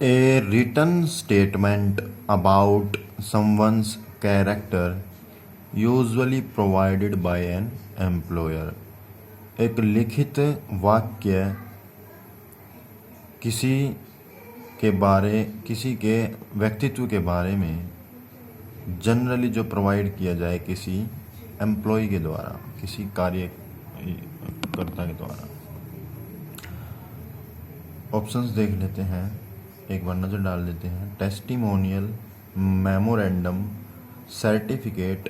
A written statement about someone's character usually provided by an employer. एक लिखित वाक्य किसी के व्यक्तित्व के बारे में जनरली जो प्रोवाइड किया जाए किसी एम्प्लॉय के द्वारा, किसी कार्यकर्ता के द्वारा। ऑप्शंस देख लेते हैं, एक बार नज़र डाल देते हैं। Testimonial, memorandum, certificate,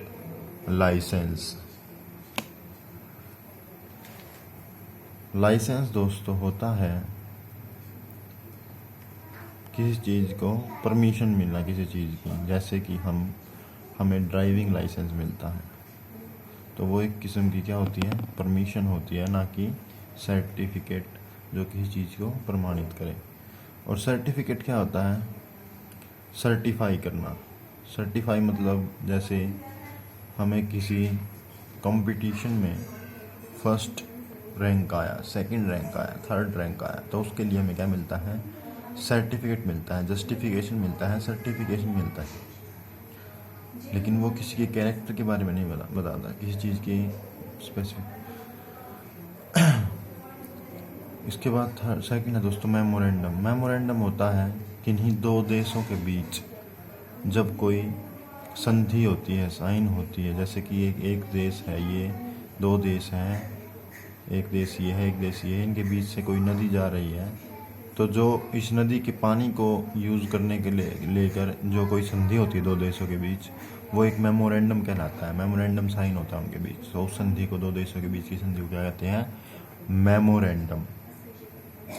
licence. Licence दोस्तों होता है किसी चीज़ को परमिशन मिलना किसी चीज़ की, जैसे कि हमें ड्राइविंग लाइसेंस मिलता है तो वो एक किस्म की क्या होती है, परमिशन होती है, ना कि सर्टिफिकेट जो किसी चीज़ को प्रमाणित करे। और सर्टिफिकेट क्या होता है, सर्टिफाई करना। सर्टिफाई मतलब जैसे हमें किसी कंपटीशन में फर्स्ट रैंक आया, सेकंड रैंक आया, थर्ड रैंक आया, तो उसके लिए हमें क्या मिलता है, सर्टिफिकेट मिलता है, जस्टिफिकेशन मिलता है, सर्टिफिकेशन मिलता है। लेकिन वो किसी के कैरेक्टर के बारे में नहीं बताता, किसी चीज़ की स्पेसिफिक। इसके बाद सेकंड है दोस्तों मेमोरेंडम। मेमोरेंडम होता है किन्हीं दो देशों के बीच जब कोई संधि होती है, साइन होती है, जैसे कि एक देश है, ये दो देश हैं, एक देश ये है, एक देश ये है, इनके बीच से कोई नदी जा रही है, तो जो इस नदी के पानी को यूज़ करने के लेकर जो कोई संधि होती है दो देशों के बीच, वो एक मेमोरेंडम कहलाता है। मेमोरेंडम साइन होता है उनके बीच, तो उस संधि को, दो देशों के बीच की संधि को क्या कहते हैं, मेमोरेंडम।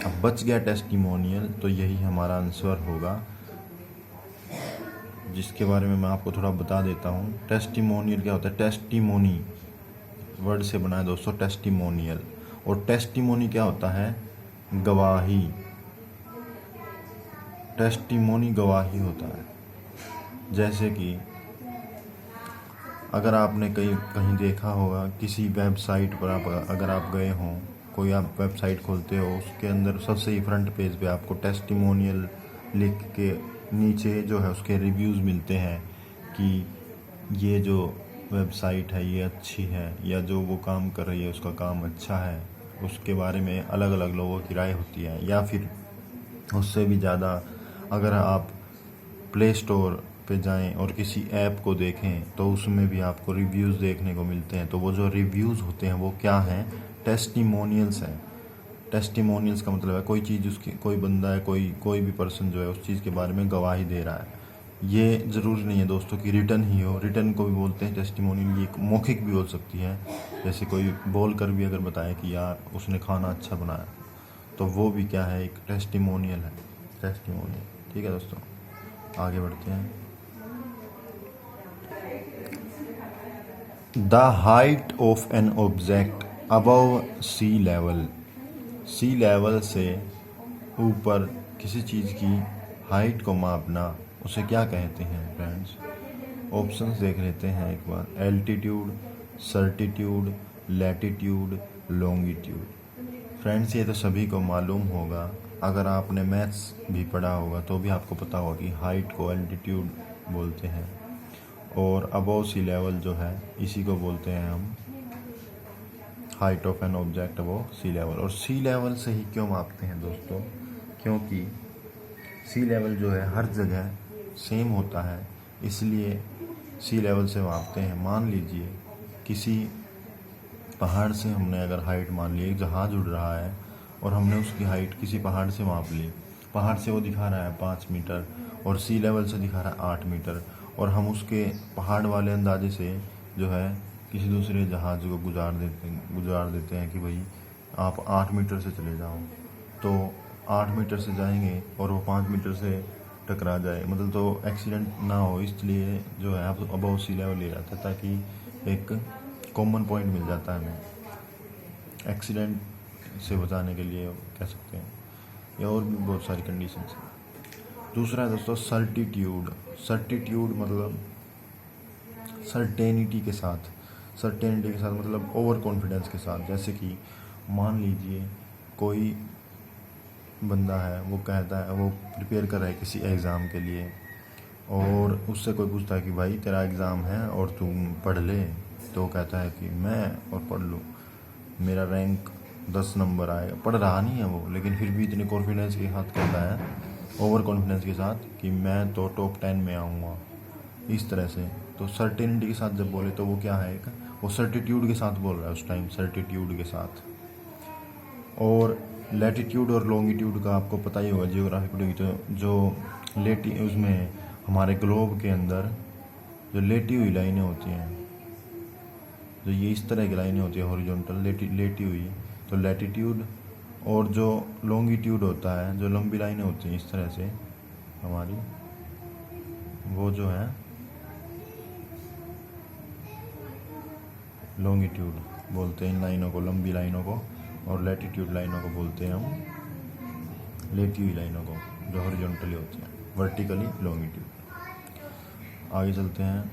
अब बच गया टेस्टिमोनियल, तो यही हमारा आंसर होगा, जिसके बारे में मैं आपको थोड़ा बता देता हूँ। टेस्टिमोनियल क्या होता है, टेस्टिमोनी वर्ड से बना है दोस्तों टेस्टिमोनियल। और टेस्टिमोनी क्या होता है, गवाही। टेस्टिमोनी गवाही होता है। जैसे कि अगर आपने कहीं देखा होगा, किसी वेबसाइट पर अगर आप गए हों, कोई आप वेबसाइट खोलते हो, उसके अंदर सबसे ही फ्रंट पेज पे आपको टेस्टिमोनियल लिख के नीचे जो है उसके रिव्यूज़ मिलते हैं कि ये जो वेबसाइट है ये अच्छी है, या जो वो काम कर रही है उसका काम अच्छा है, उसके बारे में अलग अलग लोगों की राय होती है। या फिर उससे भी ज़्यादा अगर आप प्ले स्टोर पे जाएं और किसी ऐप को देखें तो उसमें भी आपको रिव्यूज़ देखने को मिलते हैं। तो वो जो रिव्यूज़ होते हैं वो क्या हैं, टेस्टिमोनियल्स हैं। टेस्टिमोनियल्स का मतलब है कोई चीज़, उसकी कोई बंदा है, कोई भी पर्सन जो है उस चीज़ के बारे में गवाही दे रहा है। ये ज़रूरी नहीं है दोस्तों कि रिटर्न ही हो, रिटर्न को भी बोलते हैं टेस्टिमोनियल। ये मौखिक भी हो सकती है, जैसे कोई बोल कर भी अगर बताए कि यार उसने खाना अच्छा बनाया, तो वो भी क्या है, एक टेस्टिमोनियल है, टेस्टिमोनियल। ठीक है दोस्तों, आगे बढ़ते हैं। The height of an object above sea level. Sea level से ऊपर किसी चीज़ की हाइट को मापना, उसे क्या कहते हैं फ्रेंड्स? ऑप्शंस देख लेते हैं एक बार। Altitude, certitude, latitude, longitude. Friends ये तो सभी को मालूम होगा, अगर आपने मैथ्स भी पढ़ा होगा तो भी आपको पता होगा कि हाइट को एल्टीट्यूड बोलते हैं, और अबव सी लेवल जो है इसी को बोलते हैं हम height of an object above sea level. और सी लेवल से ही क्यों मापते हैं दोस्तों? क्योंकि सी लेवल जो है हर जगह सेम होता है, इसलिए सी लेवल से मापते हैं। मान लीजिए किसी पहाड़ से हमने अगर हाइट मान ली, एक जहाज़ उड़ रहा है और हमने उसकी हाइट किसी पहाड़ से माप ली, पहाड़ से वो दिखा रहा है 5 मीटर और सी लेवल से दिखा रहा है 8 मीटर, और हम उसके पहाड़ वाले अंदाजे से जो है किसी दूसरे जहाज़ को गुजार देते हैं कि भाई आप 8 मीटर से चले जाओ, तो 8 मीटर से जाएंगे और वो 5 मीटर से टकरा जाए, मतलब तो एक्सीडेंट ना हो, इसलिए जो है आप अबव सी लेवल ले जाता है, ताकि एक कॉमन पॉइंट मिल जाता है हमें एक्सीडेंट से बचाने के लिए कह सकते हैं, या और भी बहुत सारी कंडीशंस हैं। दूसरा है दोस्तों सर्टिट्यूड। सर्टिट्यूड मतलब सर्टेनिटी के साथ मतलब ओवर कॉन्फिडेंस के साथ। जैसे कि मान लीजिए कोई बंदा है वो कहता है, वो प्रिपेयर कर रहा है किसी एग्ज़ाम के लिए, और उससे कोई पूछता है कि भाई तेरा एग्ज़ाम है और तुम पढ़ ले, तो वो कहता है कि मैं और पढ़ लूँ, मेरा रैंक 10 नंबर आएगा। पढ़ रहा नहीं है वो, लेकिन फिर भी इतने कॉन्फिडेंस के साथ कहता है, ओवर कॉन्फिडेंस के साथ, कि मैं तो टॉप 10 में आऊँगा। इस तरह से तो सर्टेनिटी के साथ जब बोले तो वो क्या है, वो सर्टिट्यूड के साथ बोल रहा है उस टाइम, सर्टिट्यूड के साथ। और लैटिट्यूड और लॉन्गिट्यूड का आपको पता ही होगा, जियोग्राफी पढ़ेगी तो जो उसमें हमारे ग्लोब के अंदर जो लेटी हुई लाइनें होती हैं, जो ये इस तरह की लाइनें होती है हॉरिजॉन्टल लेटी हुई, तो लैटिट्यूड, और जो लॉन्गिट्यूड होता है, जो लंबी लाइनें होती हैं इस तरह से हमारी, वो जो है लॉन्गिट्यूड बोलते हैं इन लाइनों को, लंबी लाइनों को। और लैटिट्यूड लाइनों को बोलते हैं हम लेटी हुई लाइनों को, जो हॉरिजॉन्टली होती हैं, वर्टिकली लॉन्गिट्यूड। आगे चलते हैं।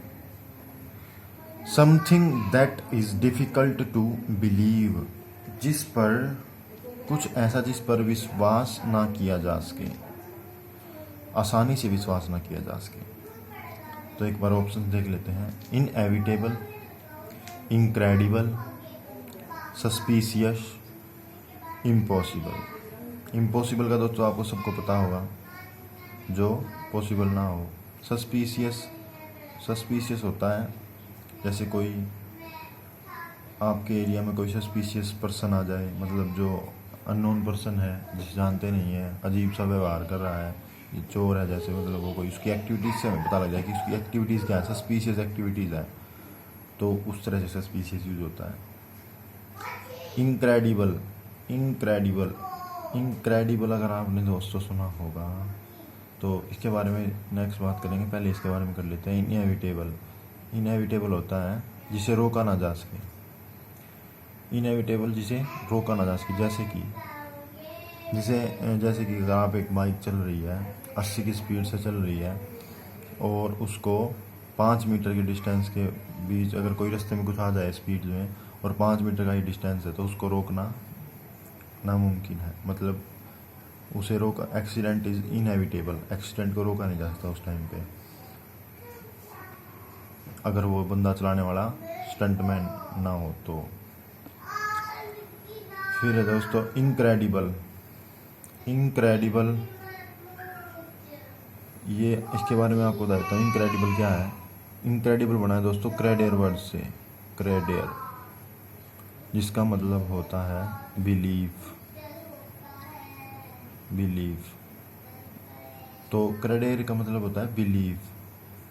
Something that is difficult to believe, जिस पर कुछ ऐसा जिस पर विश्वास ना किया जा सके, आसानी से विश्वास ना किया जा सके। तो एक बार ऑप्शन देख लेते हैं। Inevitable, incredible, suspicious, impossible. Impossible का दोस्तों आपको सबको पता होगा, जो पॉसिबल ना हो। सस्पिशियस होता है जैसे कोई आपके एरिया में कोई सस्पिशियस पर्सन आ जाए, मतलब जो अननोन पर्सन है, जिसे जानते नहीं है, अजीब सा व्यवहार कर रहा है, ये चोर है जैसे, मतलब वो कोई उसकी एक्टिविटीज़ से हमें पता लग जाए कि उसकी एक्टिविटीज़ क्या है, सस्पिशियस एक्टिविटीज़ है, तो उस तरह से सस्पिशियस यूज होता है। इनक्रेडिबल अगर आपने दोस्तों सुना होगा तो इसके बारे में नेक्स्ट बात करेंगे, पहले इसके बारे में कर लेते हैं। इनएविटेबल होता है जिसे रोका ना जा सके, इनएविटेबल जिसे रोका ना जा सके, जैसे कि अगर आप एक बाइक चल रही है 80 की स्पीड से चल रही है, और उसको 5 मीटर के डिस्टेंस के बीच अगर कोई रास्ते में कुछ आ जाए स्पीड में, और 5 मीटर का ही डिस्टेंस है, तो उसको रोकना नामुमकिन है, मतलब उसे रोका। एक्सीडेंट इज़ इनएविटेबल, एक्सीडेंट को रोका नहीं जा सकता उस टाइम पे, अगर वो बंदा चलाने वाला स्टंटमैन ना हो तो। फिर है दोस्तों इनक्रेडिबल, ये इसके बारे में आपको बता देता हूँ। इनक्रेडिबल क्या है? इनक्रेडिबल बना है दोस्तों क्रेडेयर वर्ड से, क्रेडेयर, जिसका मतलब होता है बिलीव। तो क्रेडेयर का मतलब होता है बिलीव,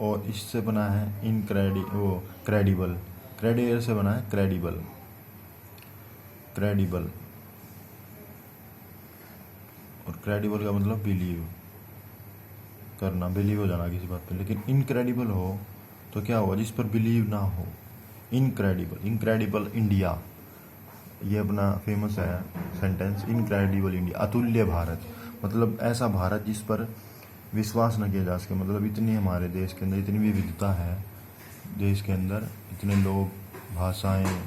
और इससे बना है क्रेडिबल, क्रेडेयर से बना है क्रेडिबल, और क्रेडिबल का मतलब बिलीव करना, बिलीव हो जाना किसी बात पे। लेकिन इनक्रेडिबल हो तो क्या होगा? जिस पर बिलीव ना हो। इनक्रेडिबल इंडिया, ये अपना फेमस है सेंटेंस, इनक्रेडिबल इंडिया, अतुल्य भारत, मतलब ऐसा भारत जिस पर विश्वास न किया जा सके। मतलब इतनी हमारे देश के अंदर इतनी विविधता है, देश के अंदर इतने लोग, भाषाएं,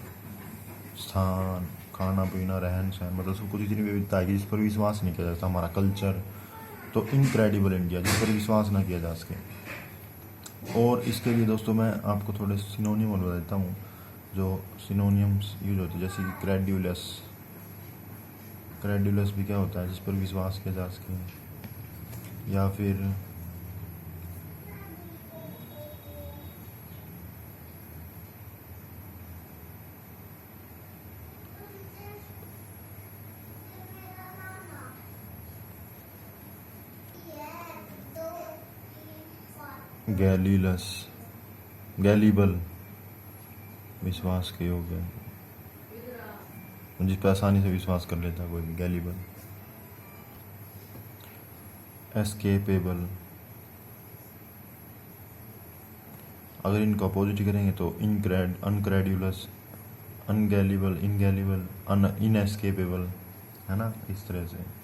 स्थान, खाना पीना, रहन सहन, मतलब सब कुछ इतनी विविधता है कि जिस पर विश्वास नहीं किया जाता, हमारा कल्चर। तो इनक्रेडिबल इंडिया, जिस पर विश्वास ना किया जा सके। और इसके लिए दोस्तों मैं आपको थोड़े सिनोनिम बता देता हूँ, जो सिनोनियम्स यूज होते हैं, जैसे कि क्रेडुलस भी क्या होता है? जिस पर विश्वास किया जा सके। या फिर गैलिबल, विश्वास के योग्य, जिस पर आसानी से विश्वास कर लेता कोई भी, गैलिबल। एस्केपेबल, अगर इनका अपोजिट करेंगे तो अनक्रेड्यूलस, अनगैलिबल, इनगैलिबल, इनएस्केपेबल, है ना, इस तरह से।